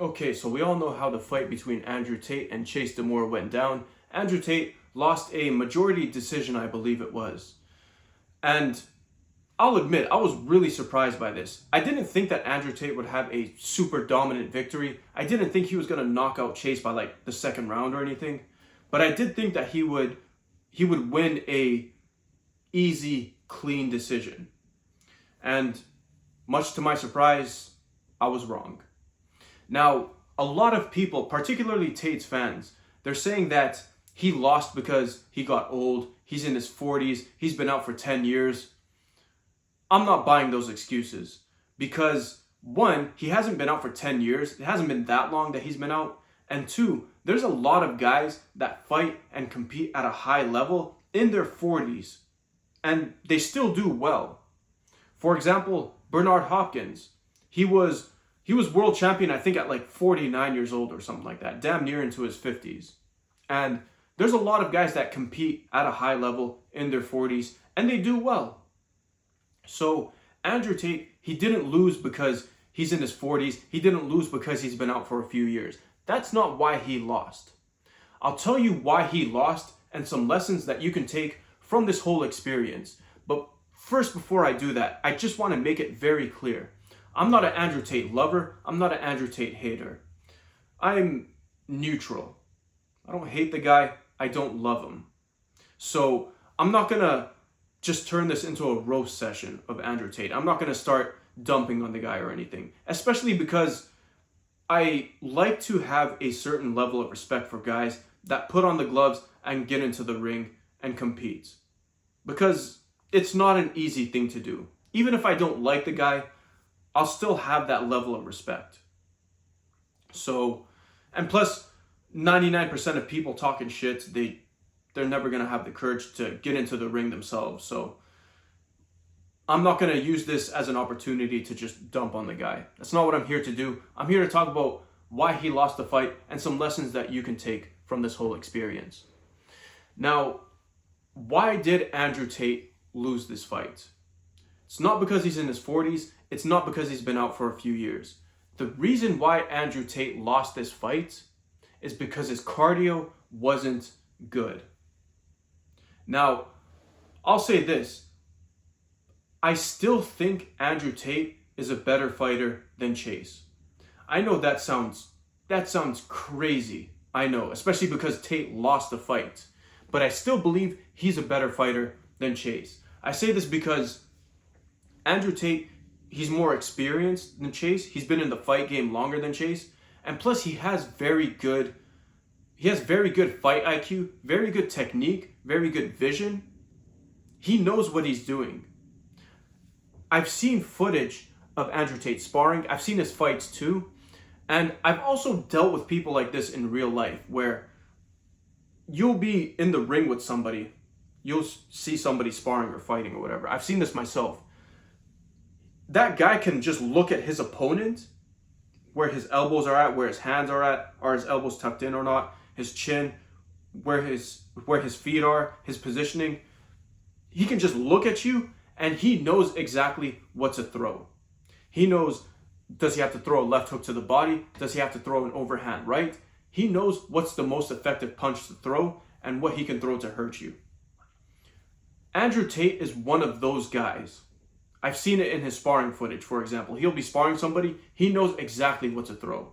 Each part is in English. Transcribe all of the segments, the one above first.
Okay, so we all know how the fight between Andrew Tate and Chase DeMoor went down. Andrew Tate lost a majority decision, I believe it was. And I'll admit, I was really surprised by this. I didn't think that Andrew Tate would have a super dominant victory. I didn't think he was going to knock out Chase by like the second round or anything. But I did think that he would win a easy, clean decision. And much to my surprise, I was wrong. Now, a lot of people, particularly Tate's fans, they're saying that he lost because he got old, he's in his 40s, he's been out for 10 years. I'm not buying those excuses because, one, he hasn't been out for 10 years. It hasn't been that long that he's been out. And two, there's a lot of guys that fight and compete at a high level in their 40s, and they still do well. For example, Bernard Hopkins, he was world champion, I think, at like 49 years old or something like that, damn near into his 50s. And there's a lot of guys that compete at a high level in their 40s, and they do well. So Andrew Tate, he didn't lose because he's in his 40s. He didn't lose because he's been out for a few years. That's not why he lost. I'll tell you why he lost and some lessons that you can take from this whole experience. But first, before I do that, I just want to make it very clear. I'm not an Andrew Tate lover. I'm not an Andrew Tate hater. I'm neutral. I don't hate the guy. I don't love him. So I'm not going to just turn this into a roast session of Andrew Tate. I'm not going to start dumping on the guy or anything, especially because I like to have a certain level of respect for guys that put on the gloves and get into the ring and compete. Because it's not an easy thing to do. Even if I don't like the guy, I'll still have that level of respect. So, and plus, 99% of people talking shit, they're never going to have the courage to get into the ring themselves. So, I'm not going to use this as an opportunity to just dump on the guy. That's not what I'm here to do. I'm here to talk about why he lost the fight and some lessons that you can take from this whole experience. Now, why did Andrew Tate lose this fight? It's not because he's in his 40s. It's not because he's been out for a few years. The reason why Andrew Tate lost this fight is because his cardio wasn't good. Now, I'll say this. I still think Andrew Tate is a better fighter than Chase. I know that sounds crazy. I know, especially because Tate lost the fight. But I still believe he's a better fighter than Chase. I say this because Andrew Tate, he's more experienced than Chase. He's been in the fight game longer than Chase. And plus he has very good fight IQ, very good technique, very good vision. He knows what he's doing. I've seen footage of Andrew Tate sparring. I've seen his fights too. And I've also dealt with people like this in real life where you'll be in the ring with somebody. You'll see somebody sparring or fighting or whatever. I've seen this myself. That guy can just look at his opponent, where his elbows are at, where his hands are at, are his elbows tucked in or not, his chin, where his feet are, his positioning. He can just look at you and he knows exactly what to throw. He knows, does he have to throw a left hook to the body? Does he have to throw an overhand right? He knows what's the most effective punch to throw and what he can throw to hurt you. Andrew Tate is one of those guys. I've seen it in his sparring footage, for example. He'll be sparring somebody, he knows exactly what to throw.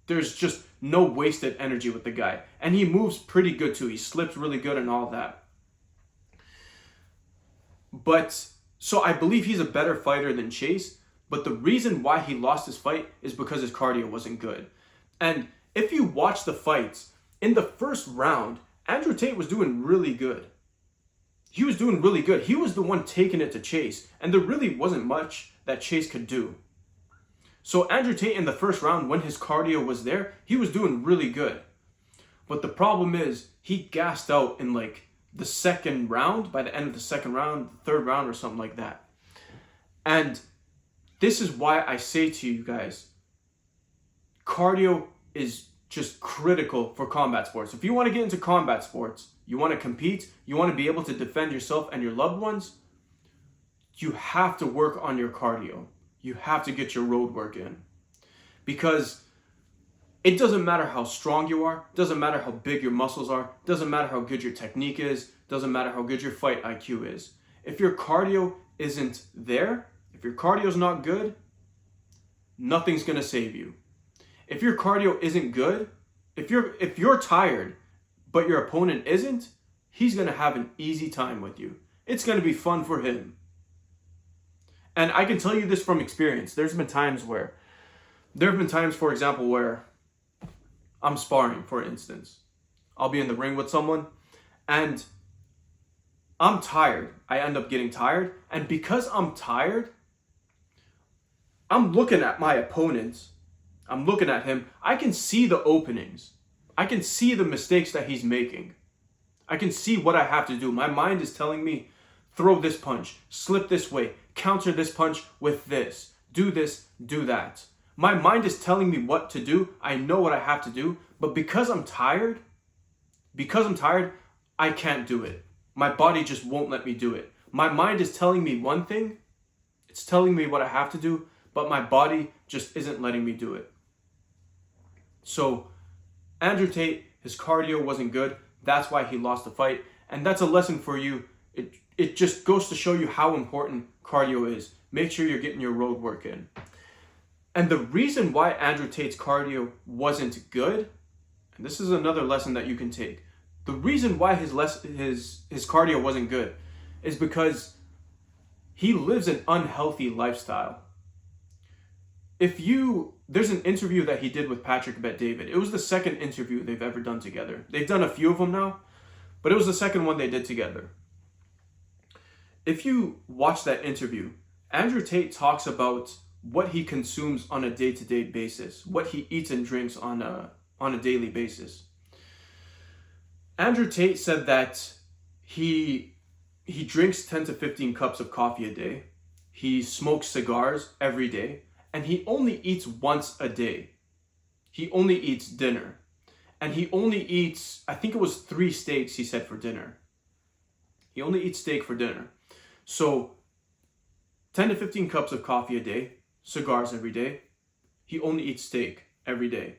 There's just no wasted energy with the guy. And he moves pretty good too. He slips really good and all that. But, so I believe he's a better fighter than Chase, but the reason why he lost his fight is because his cardio wasn't good. And if you watch the fights, in the first round, Andrew Tate was doing really good. He was doing really good. He was the one taking it to Chase, and there really wasn't much that Chase could do. So Andrew Tate in the first round, when his cardio was there, he was doing really good. But the problem is, he gassed out in like the second round, by the end of the second round, the third round or something like that. And this is why I say to you guys, cardio is just critical for combat sports. If you want to get into combat sports, you want to compete, you want to be able to defend yourself and your loved ones, you have to work on your cardio. You have to get your road work in. Because it doesn't matter how strong you are, doesn't matter how big your muscles are, doesn't matter how good your technique is, doesn't matter how good your fight IQ is. If your cardio isn't there, if your cardio is not good, nothing's going to save you. If your cardio isn't good, if you're tired, but your opponent isn't, he's going to have an easy time with you. It's going to be fun for him. And I can tell you this from experience. There have been times, for example, where I'm sparring, for instance. I'll be in the ring with someone, and I'm tired. I end up getting tired. And because I'm tired, I'm looking at my opponent. I'm looking at him. I can see the openings. I can see the mistakes that he's making. I can see what I have to do. My mind is telling me, throw this punch, slip this way, counter this punch with this, do that. My mind is telling me what to do. I know what I have to do, but because I'm tired, I can't do it. My body just won't let me do it. My mind is telling me one thing, it's telling me what I have to do, but my body just isn't letting me do it. So, Andrew Tate, his cardio wasn't good. That's why he lost the fight. And that's a lesson for you. It just goes to show you how important cardio is. Make sure you're getting your road work in. And the reason why Andrew Tate's cardio wasn't good, and this is another lesson that you can take. The reason why his cardio wasn't good is because he lives an unhealthy lifestyle. There's an interview that he did with Patrick Bet-David. It was the second interview they've ever done together. They've done a few of them now, but it was the second one they did together. If you watch that interview, Andrew Tate talks about what he consumes on a day-to-day basis, what he eats and drinks on a daily basis. Andrew Tate said that he drinks 10 to 15 cups of coffee a day. He smokes cigars every day. And he only eats once a day. He only eats dinner. And he only eats, I think it was 3 steaks he said for dinner. He only eats steak for dinner. So 10 to 15 cups of coffee a day, cigars every day. He only eats steak every day.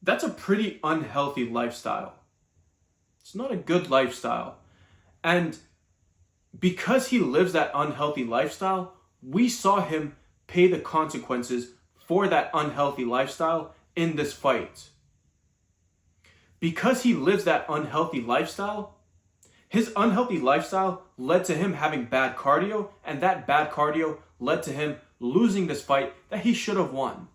That's a pretty unhealthy lifestyle. It's not a good lifestyle. And because he lives that unhealthy lifestyle, we saw him pay the consequences for that unhealthy lifestyle in this fight. Because he lives that unhealthy lifestyle, his unhealthy lifestyle led to him having bad cardio, and that bad cardio led to him losing this fight that he should have won.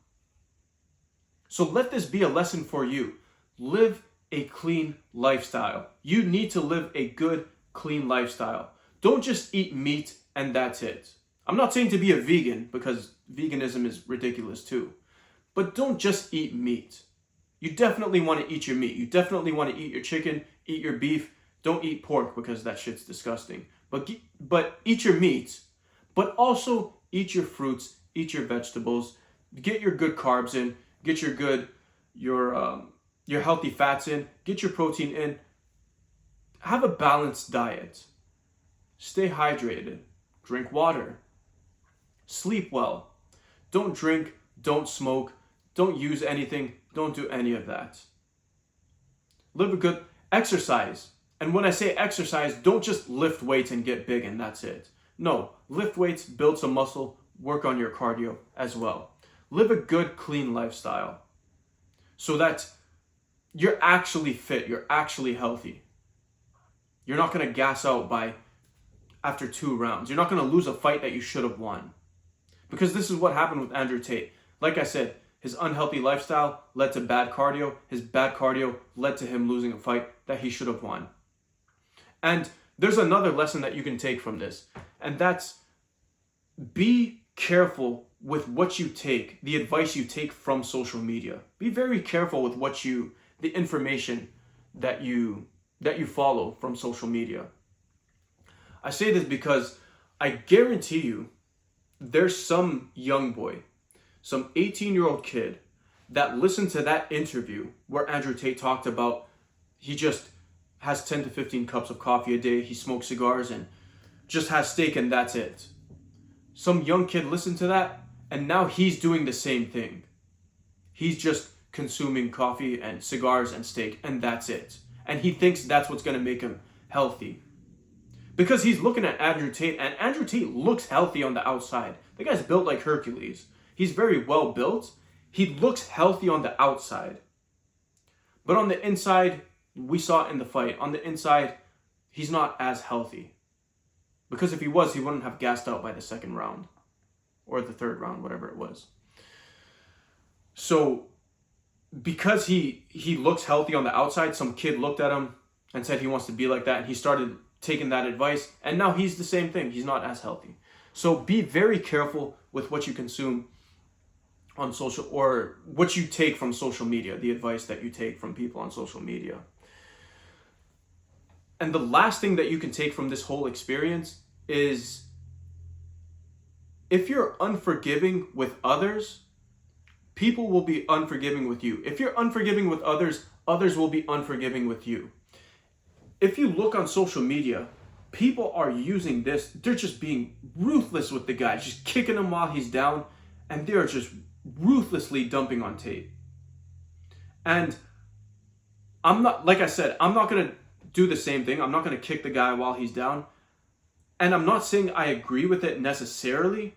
So let this be a lesson for you. Live a clean lifestyle. You need to live a good, clean lifestyle. Don't just eat meat and that's it. I'm not saying to be a vegan, because veganism is ridiculous too. But don't just eat meat. You definitely want to eat your meat. You definitely want to eat your chicken, eat your beef. Don't eat pork because that shit's disgusting. But eat your meat. But also eat your fruits, eat your vegetables. Get your good carbs in. Get your healthy fats in. Get your protein in. Have a balanced diet. Stay hydrated. Drink water. Sleep well. Don't drink, don't smoke, don't use anything, don't do any of that. Live a good exercise. And when I say exercise, don't just lift weights and get big and that's it. No, lift weights, build some muscle, work on your cardio as well. Live a good, clean lifestyle so that you're actually fit, you're actually healthy. You're not going to gas out after 2 rounds. You're not going to lose a fight that you should have won. Because this is what happened with Andrew Tate. Like I said, his unhealthy lifestyle led to bad cardio. His bad cardio led to him losing a fight that he should have won. And there's another lesson that you can take from this. And that's, be careful with what you take, the advice you take from social media. Be very careful with the information that you follow from social media. I say this because I guarantee you there's some young boy, some 18-year-old kid that listened to that interview where Andrew Tate talked about he just has 10 to 15 cups of coffee a day, he smokes cigars and just has steak and that's it. Some young kid listened to that And now he's doing the same thing. He's just consuming coffee and cigars and steak, and that's it. And he thinks that's what's going to make him healthy. Because he's looking at Andrew Tate, and Andrew Tate looks healthy on the outside. The guy's built like Hercules. He's very well built. He looks healthy on the outside. But on the inside, we saw it in the fight. On the inside, he's not as healthy. Because if he was, he wouldn't have gassed out by the second round. Or the third round, whatever it was. So, because he looks healthy on the outside, some kid looked at him and said he wants to be like that. And he started taking that advice. And now he's the same thing. He's not as healthy. So be very careful with what you consume on social, or what you take from social media, the advice that you take from people on social media. And the last thing that you can take from this whole experience is, if you're unforgiving with others, people will be unforgiving with you. If you're unforgiving with others, others will be unforgiving with you. If you look on social media, people are using this, they're just being ruthless with the guy, just kicking him while he's down, and they're just ruthlessly dumping on Tate. And I'm not, like I said, I'm not going to do the same thing. I'm not going to kick the guy while he's down. And I'm not saying I agree with it necessarily,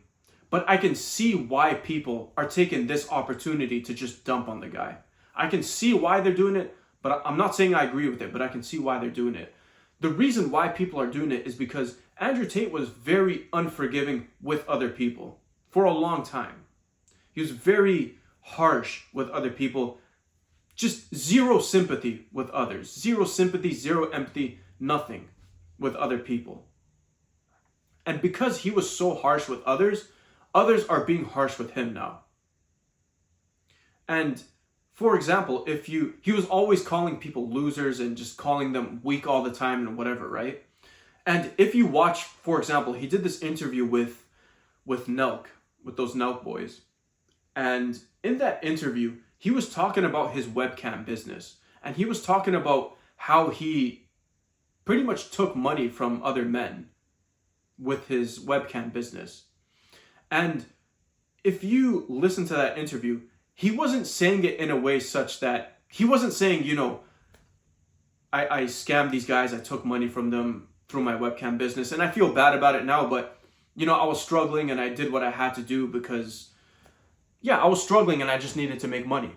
but I can see why people are taking this opportunity to just dump on the guy. I can see why they're doing it, but I'm not saying I agree with it, but I can see why they're doing it. The reason why people are doing it is because Andrew Tate was very unforgiving with other people for a long time. He was very harsh with other people. Just zero sympathy with others. Zero sympathy, zero empathy, nothing with other people. And because he was so harsh with others, others are being harsh with him now. And for example, he was always calling people losers and just calling them weak all the time and whatever, right? And if you watch, for example, he did this interview with Nelk, with those Nelk boys. And in that interview, he was talking about his webcam business. And he was talking about how he pretty much took money from other men with his webcam business. And if you listen to that interview, he wasn't saying it in a way such that, he wasn't saying, I scammed these guys, I took money from them through my webcam business, and I feel bad about it now, but, I was struggling and I did what I had to do because, I was struggling and I just needed to make money.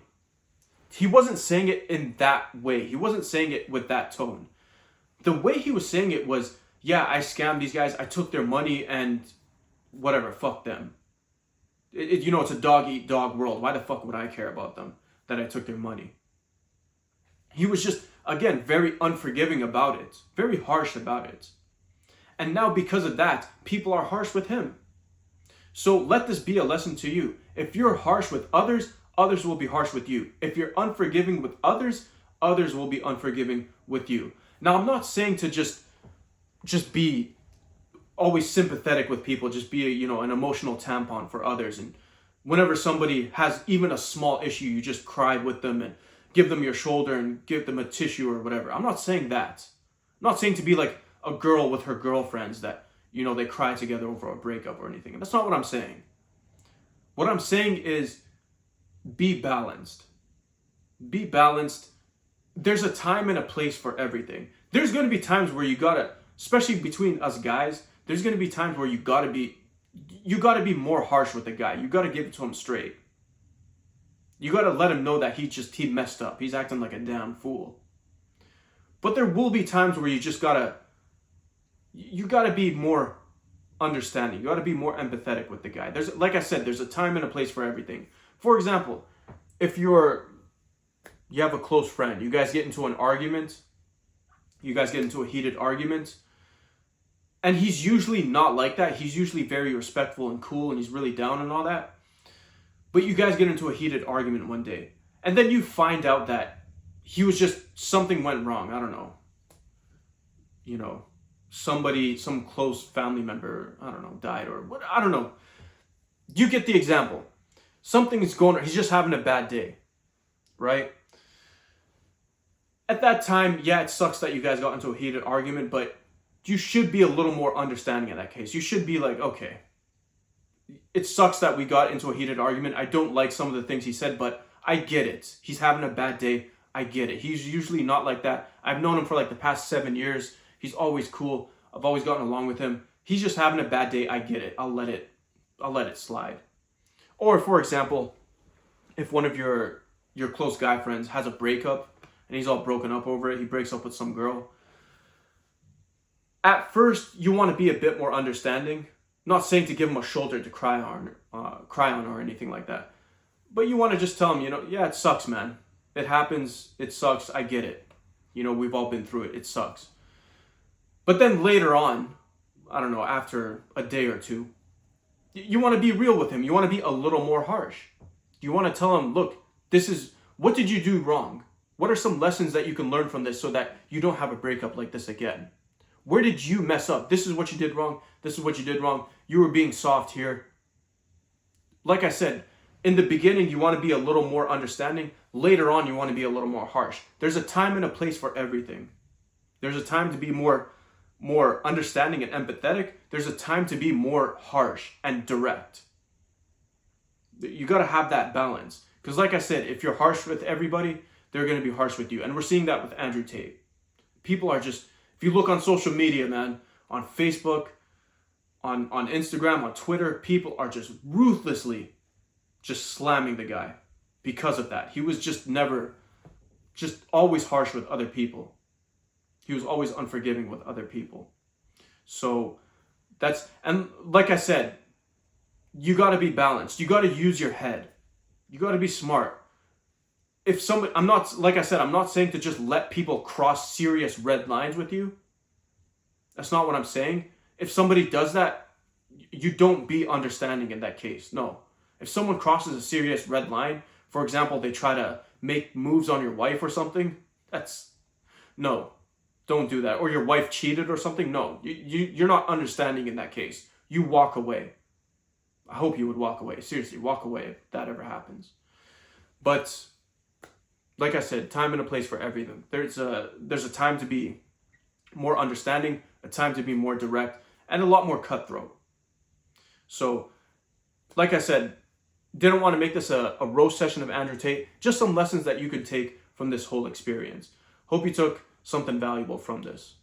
He wasn't saying it in that way. He wasn't saying it with that tone. The way he was saying it was, I scammed these guys, I took their money and whatever, fuck them. It's a dog-eat-dog world. Why the fuck would I care about them, that I took their money? He was just, again, very unforgiving about it. Very harsh about it. And now because of that, people are harsh with him. So let this be a lesson to you. If you're harsh with others, others will be harsh with you. If you're unforgiving with others, others will be unforgiving with you. Now, I'm not saying to just be always sympathetic with people, just be an emotional tampon for others, and whenever somebody has even a small issue, you just cry with them and give them your shoulder and give them a tissue or whatever. I'm not saying that. I'm not saying to be like a girl with her girlfriends that they cry together over a breakup or anything. That's not what I'm saying. What I'm saying is be balanced. Be balanced. There's a time and a place for everything. There's going to be times where you gotta, especially between us guys, there's going to be times where you got to be more harsh with the guy. You got to give it to him straight. You got to let him know that he messed up. He's acting like a damn fool. But there will be times where you got to be more understanding. You got to be more empathetic with the guy. Like I said, there's a time and a place for everything. For example, if you have a close friend, you guys get into an argument, you guys get into a heated argument, and he's usually not like that. He's usually very respectful and cool, and he's really down and all that. But you guys get into a heated argument one day, and then you find out that something went wrong. I don't know. Some close family member, died or what, I don't know. You get the example. Something's going on. He's just having a bad day, right? At that time, it sucks that you guys got into a heated argument, but you should be a little more understanding in that case. You should be like, okay, it sucks that we got into a heated argument. I don't like some of the things he said, but I get it. He's having a bad day. I get it. He's usually not like that. I've known him for like the past 7 years. He's always cool. I've always gotten along with him. He's just having a bad day. I get it. I'll let it slide. Or for example, if one of your close guy friends has a breakup and he's all broken up over it, he breaks up with some girl. At first, you want to be a bit more understanding. Not saying to give him a shoulder to cry on or anything like that. But you want to just tell him, yeah, it sucks, man. It happens. It sucks. I get it. We've all been through it. It sucks. But then later on, I don't know, after a day or two, you want to be real with him. You want to be a little more harsh. You want to tell him, look, what did you do wrong? What are some lessons that you can learn from this so that you don't have a breakup like this again? Where did you mess up? This is what you did wrong. This is what you did wrong. You were being soft here. Like I said, in the beginning, you want to be a little more understanding. Later on, you want to be a little more harsh. There's a time and a place for everything. There's a time to be more understanding and empathetic. There's a time to be more harsh and direct. You got to have that balance. Because like I said, if you're harsh with everybody, they're going to be harsh with you. And we're seeing that with Andrew Tate. People are just, if you look on social media, man, on Facebook, on Instagram, on Twitter, people are just ruthlessly just slamming the guy because of that. He was just always harsh with other people. He was always unforgiving with other people. So and like I said, you got to be balanced. You got to use your head. You got to be smart. I'm not saying to just let people cross serious red lines with you. That's not what I'm saying. If somebody does that, you don't be understanding in that case. No. If someone crosses a serious red line, for example, they try to make moves on your wife or something, no, don't do that. Or your wife cheated or something, no. You're not understanding in that case. You walk away. I hope you would walk away. Seriously, walk away if that ever happens. But like I said, time and a place for everything. There's a time to be more understanding, a time to be more direct, and a lot more cutthroat. So, like I said, didn't want to make this a roast session of Andrew Tate, just some lessons that you could take from this whole experience. Hope you took something valuable from this.